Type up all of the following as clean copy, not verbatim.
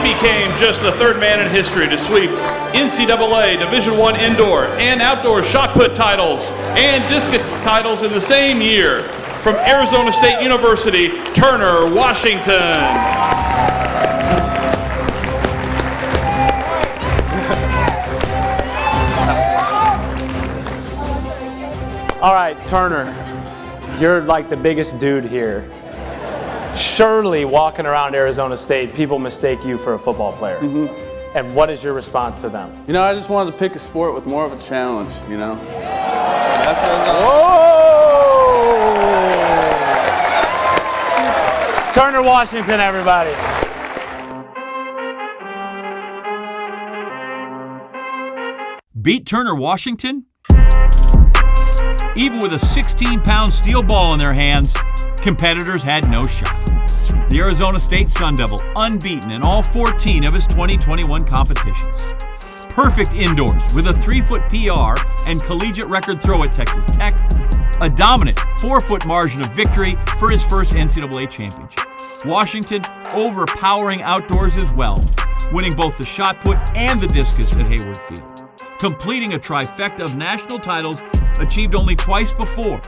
became just the third man in history to sweep NCAA Division I indoor and outdoor shot put titles and discus titles in the same year. From Arizona State University, Turner, Washington. All right, Turner, you're like the biggest dude here. Surely walking around Arizona State, people mistake you for a football player. And what is your response to them? You know, I just wanted to pick a sport with more of a challenge, you know? That's Whoa! Turner, Washington, everybody. Beat Turner, Washington? Even with a 16-pound steel ball in their hands, competitors had no shot. The Arizona State Sun Devil, unbeaten in all 14 of his 2021 competitions. Perfect indoors with a 3-foot PR and collegiate record throw at Texas Tech. A dominant 4-foot margin of victory for his first NCAA championship. Washington overpowering outdoors as well, winning both the shot put and the discus at Hayward Field. Completing a trifecta of national titles achieved only twice before,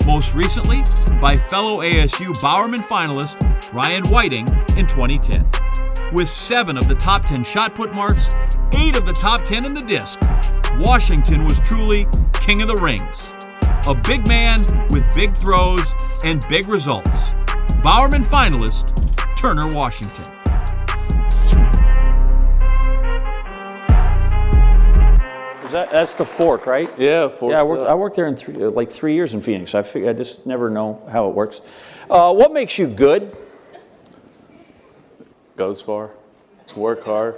most recently by fellow ASU Bowerman finalist Ryan Whiting in 2010. With 7 of the top 10 shot put marks, 8 of the top 10 in the disc, Washington was truly king of the rings. A big man with big throws and big results. Bowerman finalist, Turner, Washington. That's the Fork, right? Yeah, Fork. Yeah, I worked there in 3 years in Phoenix. I figured I just never know how it works. What makes you good? Goes far, work hard.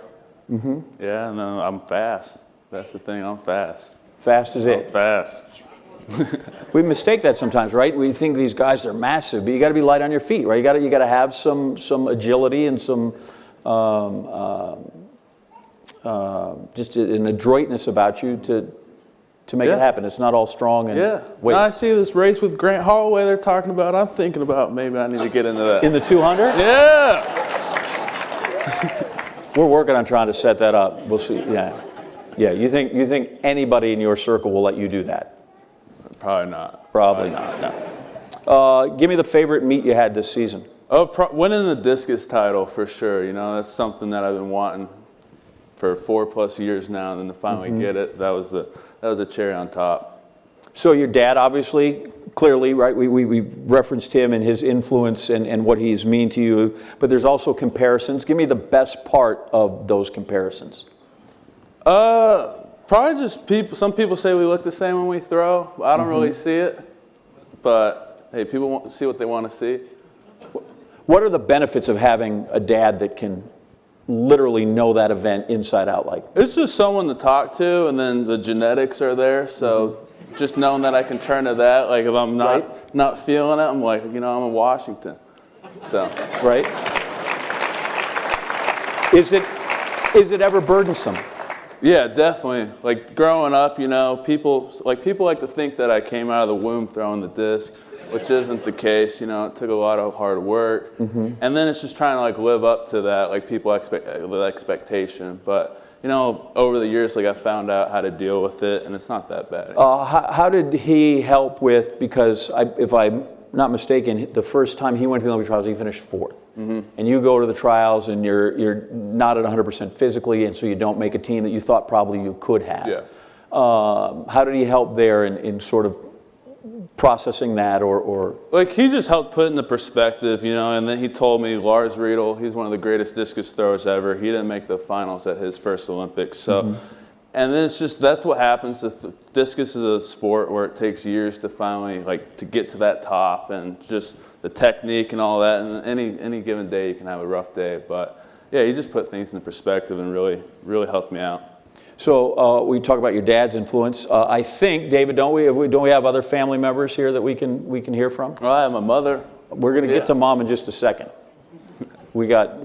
Yeah, and then I'm fast. That's the thing, I'm fast. Fast as it. Fast. We mistake that sometimes, right? We think these guys are massive, but you got to be light on your feet, right? You got to have some agility and some just an adroitness about you to make it happen. It's not all strong and weight. Now I see this race with Grant Holloway they're talking about. I'm thinking about maybe I need to get into that. In the 200? Yeah. We're working on trying to set that up. We'll see. Yeah. You think anybody in your circle will let you do that? Probably not. Probably not. No. Give me the favorite meet you had this season. Winning the discus title for sure. You know, that's something that I've been wanting for 4+ years now, and then to finally get it, that was the cherry on top. So your dad, obviously, clearly, right? We referenced him and his influence and what he's mean to you, but there's also comparisons. Give me the best part of those comparisons. Probably just people. Some people say we look the same when we throw. I don't really see it, but hey, people want to see what they want to see. What are the benefits of having a dad that can literally know that event inside out? Like, it's just someone to talk to, and then the genetics are there, so just knowing that I can turn to that, like if I'm not feeling it, I'm like, you know, I'm in Washington. So right. Is it ever burdensome? Yeah, definitely. Like growing up, you know, people like to think that I came out of the womb throwing the disc, which isn't the case. You know, it took a lot of hard work, and then it's just trying to like live up to that, like people the expectation. But you know, over the years, like I found out how to deal with it, and it's not that bad. How did he help with? Because if I'm not mistaken, the first time he went to the Olympic trials, he finished 4th. And you go to the trials, and you're not at 100% physically, and so you don't make a team that you thought probably you could have. Yeah. How did he help there in sort of processing that, or like he just helped put into perspective, you know? And then he told me Lars Riedel, he's one of the greatest discus throwers ever. He didn't make the finals at his first Olympics, so. And then it's just, that's what happens. Discus is a sport where it takes years to finally, like, to get to that top, and just the technique and all that. And any given day you can have a rough day. But yeah, you just put things into perspective and really helped me out. So we talk about your dad's influence. I think, David, don't we have other family members here that we can hear from? Well, I have my mother. We're going to get to Mom in just a second. We have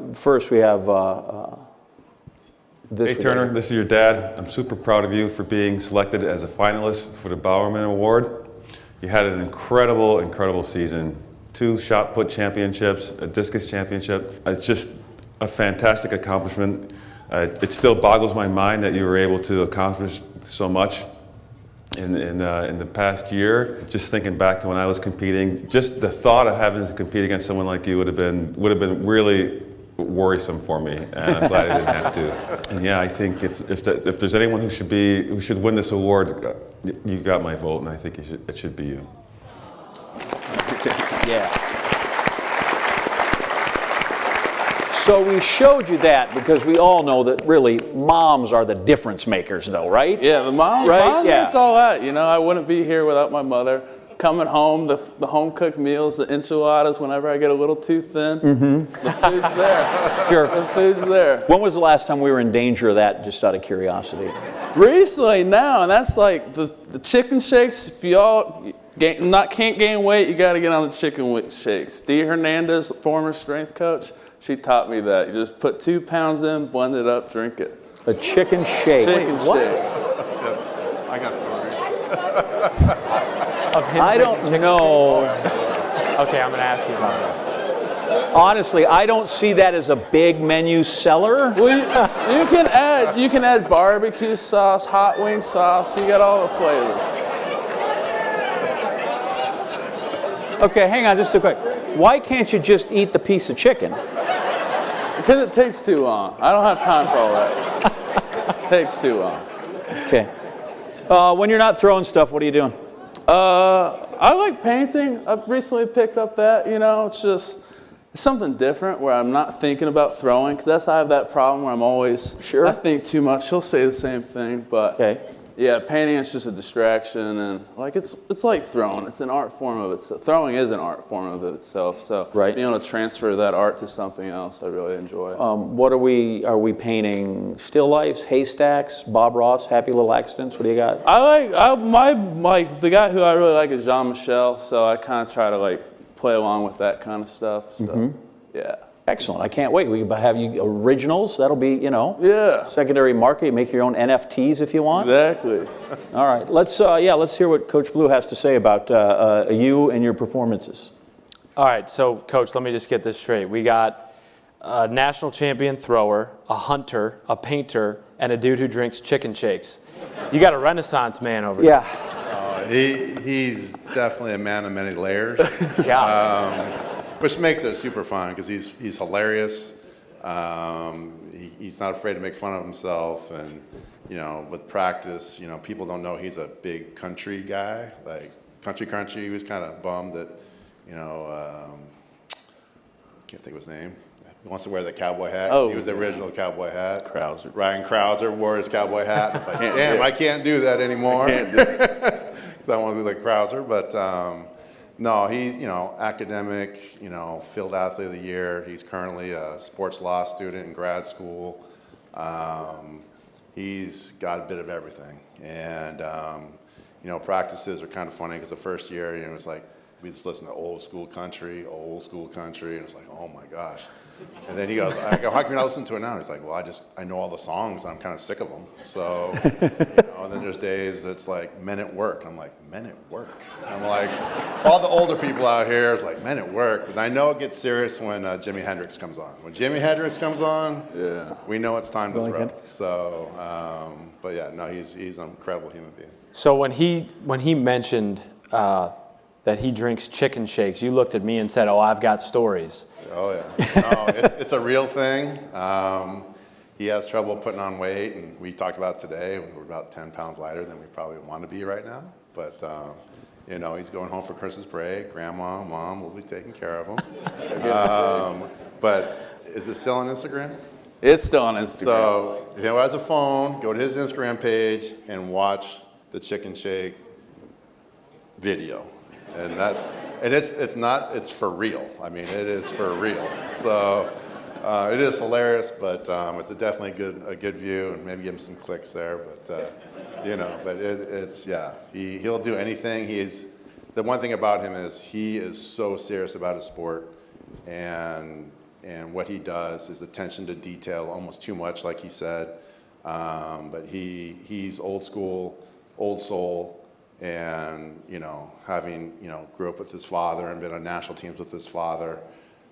this. Hey Turner, this is your dad. I'm super proud of you for being selected as a finalist for the Bowerman Award. You had an incredible season. 2 shot put championships, a discus championship. It's just a fantastic accomplishment. It still boggles my mind that you were able to accomplish so much in the past year. Just thinking back to when I was competing, just the thought of having to compete against someone like you would have been really worrisome for me, and I'm glad I didn't have to. And yeah, I think if there's anyone who should win this award, you got my vote, and I think it should be you. Yeah. So we showed you that because we all know that really moms are the difference makers, though, right? Yeah, the mom, right? Mom Yeah. makes all that. You know, I wouldn't be here without my mother. Coming home, the home-cooked meals, the enchiladas, whenever I get a little too thin, the food's there. Sure. The food's there. When was the last time we were in danger of that, just out of curiosity? Recently now, and that's like the chicken shakes. If y'all can't gain weight, you got to get on the chicken shakes. Dee Hernandez, former strength coach, she taught me that. You just put 2 pounds in, blend it up, drink it. A chicken shake. Chicken shakes. I got stories. Of him I drinking don't chicken know. Okay, I'm going to ask you about that. Honestly, I don't see that as a big menu seller. Well, you can add barbecue sauce, hot wing sauce. You got all the flavors. Okay, hang on just a quick. Why can't you just eat the piece of chicken? Because it takes too long. I don't have time for all that. It takes too long. Okay. When you're not throwing stuff, what are you doing? I like painting. I've recently picked up that, it's something different where I'm not thinking about throwing, because I have that problem where I'm always, Sure. I think too much. He'll say the same thing, but Okay. yeah, painting is just a distraction, and like it's like throwing. It's an art form of itself. Throwing is an art form of itself, so Right. being able to transfer that art to something else, I really enjoy. What are we painting? Still lifes, haystacks, Bob Ross, happy little accidents? What do you got? The guy who I really like is Jean-Michel, so I kind of try to play along with that kind of stuff. So yeah. Excellent. I can't wait. We can have you originals. That'll be, Yeah. secondary market. You make your own NFTs if you want. Exactly. All right. Let's hear what Coach Blue has to say about you and your performances. All right, so Coach, let me just get this straight. We got a national champion thrower, a hunter, a painter, and a dude who drinks chicken shakes. You got a Renaissance man over there. Yeah. He's definitely a man of many layers. Yeah. Which makes it super fun because he's hilarious. He's not afraid to make fun of himself, and with practice, people don't know he's a big country guy, like country. He was kind of bummed that, can't think of his name. He wants to wear the cowboy hat. Oh, he was the original cowboy hat. Krauser. Ryan Krauser wore his cowboy hat. It's like, Can't damn, do it. I can't do that anymore. Can't do it. I want to be like Krauser, but. No, he's, academic, field athlete of the year. He's currently a sports law student in grad school. He's got a bit of everything. And, practices are kind of funny because the first year, it was like, we just listen to old school country, and it's like, oh my gosh. And then he goes, I go, how can you not listen to it now? He's like, well, I know all the songs, and I'm kind of sick of them. So, and then there's days that's like Men at Work. And I'm like, Men at Work? And I'm like, for all the older people out here, it's like, Men at Work. But I know it gets serious when Jimi Hendrix comes on. When Jimi Hendrix comes on, Yeah. we know it's time to throw. So, but yeah, no, he's an incredible human being. So when he mentioned that he drinks chicken shakes, you looked at me and said, "Oh, I've got stories." Oh yeah, no, it's a real thing. He has trouble putting on weight, and we talked about today. We're about 10 pounds lighter than we probably want to be right now. But he's going home for Christmas break. Grandma, Mom will be taking care of him. But is it still on Instagram? It's still on Instagram. So if he has a phone, go to his Instagram page and watch the chicken shake video. And it's for real. I mean, it is for real. So it is hilarious, but it's definitely a good view, and maybe give him some clicks there. But he'll do anything. The one thing about him is he is so serious about his sport, and what he does is attention to detail, almost too much, like he said. But he's old school, old soul. And, having, grew up with his father and been on national teams with his father,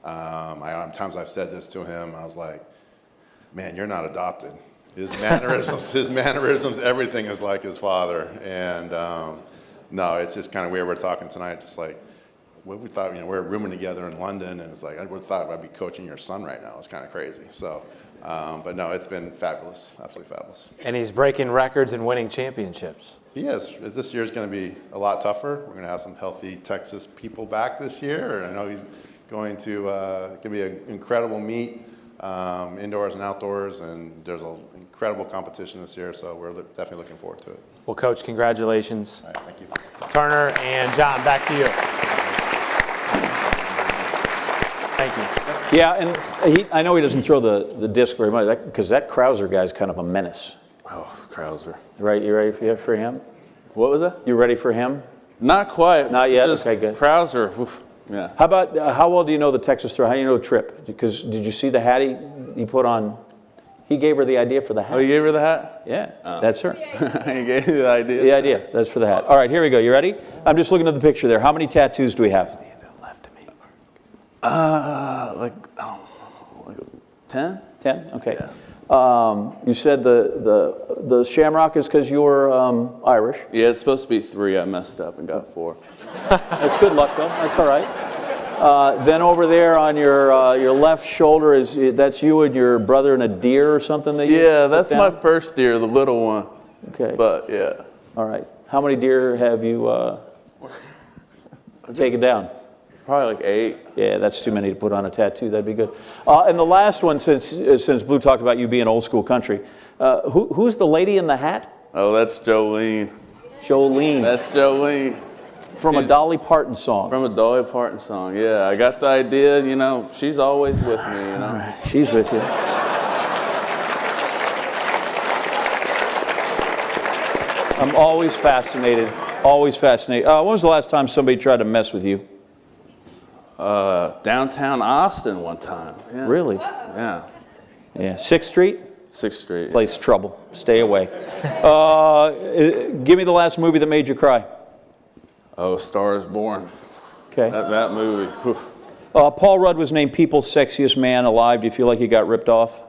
Times I've said this to him, I was like, man, you're not adopted. His mannerisms, everything is like his father. And no, it's just kind of weird. We're talking tonight, just like, what we thought, we're rooming together in London, and it's like, I would have thought I'd be coaching your son right now. It's kind of crazy. So, but no, it's been fabulous, absolutely fabulous. And he's breaking records and winning championships. He is. This year's going to be a lot tougher. We're going to have some healthy Texas people back this year. And I know he's going to be an incredible meet, indoors and outdoors, and there's an incredible competition this year, so we're definitely looking forward to it. Well, Coach, congratulations. All right, thank you. Turner and John, back to you. Thank you. Yeah, and I know he doesn't throw the disc very much, because that Krauser guy's kind of a menace. Oh, Krauser. Right, you ready for him? What was that? You ready for him? Not quite. Not yet? Just Okay, good. Krauser. Oof. Yeah. How about, how well do you know the Texas throw? How do you know Tripp? Because did you see the hat he put on? He gave her the idea for the hat. Oh, you gave her the hat? Yeah, that's her. He gave you the idea? The idea, that's for the hat. All right, here we go. You ready? I'm just looking at the picture there. How many tattoos do we have? Stand left of me. Like 10? 10? Okay. Yeah. You said the shamrock is because you're Irish. Yeah, it's supposed to be 3. I messed up and got 4. That's good luck, though. That's all right. Then over there on your left shoulder that's you and your brother and a deer or something that you Yeah, put that's down? my first deer, the little one. Okay. But yeah. All right. How many deer have you taken down? Probably like 8. Yeah, that's too many to put on a tattoo. That'd be good. And the last one, since Blue talked about you being old school country, who's the lady in the hat? Oh, that's Jolene. Jolene. That's Jolene. From a Dolly Parton song. From a Dolly Parton song, yeah. I got the idea, she's always with me, All right, she's with you. I'm always fascinated, always fascinated. When was the last time somebody tried to mess with you? Downtown Austin one time. Yeah. Really? Yeah. Yeah. 6th Street? 6th Street. Place trouble. Stay away. Give me the last movie that made you cry. Oh, Star is Born. Okay. That movie. Whew. Paul Rudd was named People's Sexiest Man Alive. Do you feel like he got ripped off?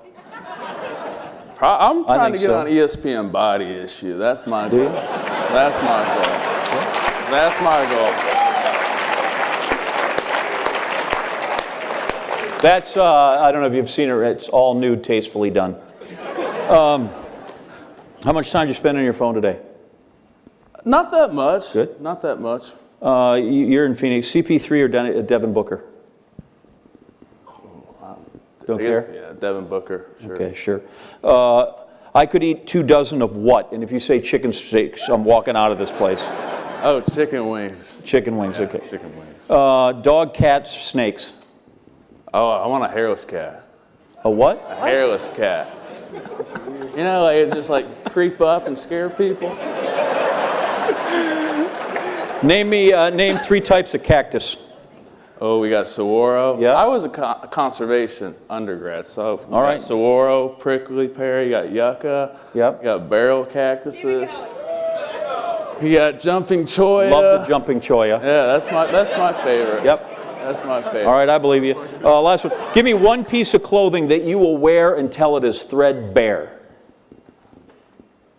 I'm trying to think get so. on ESPN Body Issue. That's my Do goal. you? That's my goal. That's my goal. That's, I don't know if you've seen it, it's all nude, tastefully done. How much time do you spend on your phone today? Not that much. Good. Not that much. You're in Phoenix. CP3 or Devin Booker? Don't care? Yeah, Devin Booker. Sure. Okay, sure. I could eat 2 dozen of what? And if you say chicken steaks, I'm walking out of this place. Oh, chicken wings. Chicken wings, okay. Chicken wings. Dog, cats, snakes. Oh, I want a hairless cat. A what? A hairless cat. Like it just like creep up and scare people. Name 3 types of cactus. Oh, we got saguaro. Yeah. I was a conservation undergrad, so All right. Saguaro, prickly pear. You got yucca. Yep. You got barrel cactuses. You got jumping cholla. Love the jumping cholla. Yeah, that's my favorite. Yep. That's my favorite. All right, I believe you. Last one. Give me 1 piece of clothing that you will wear until it is threadbare.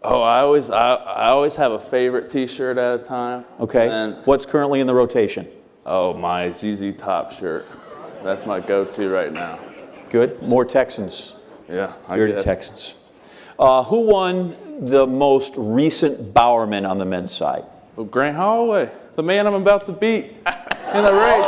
Oh, I always have a favorite T-shirt at a time. Okay. And What's currently in the rotation? oh, my ZZ Top shirt. That's my go-to right now. Good. More Texans. Yeah, I You're guess. the Texans. Who won the most recent Bowerman on the men's side? Well, Grant Holloway, the man I'm about to beat in the race.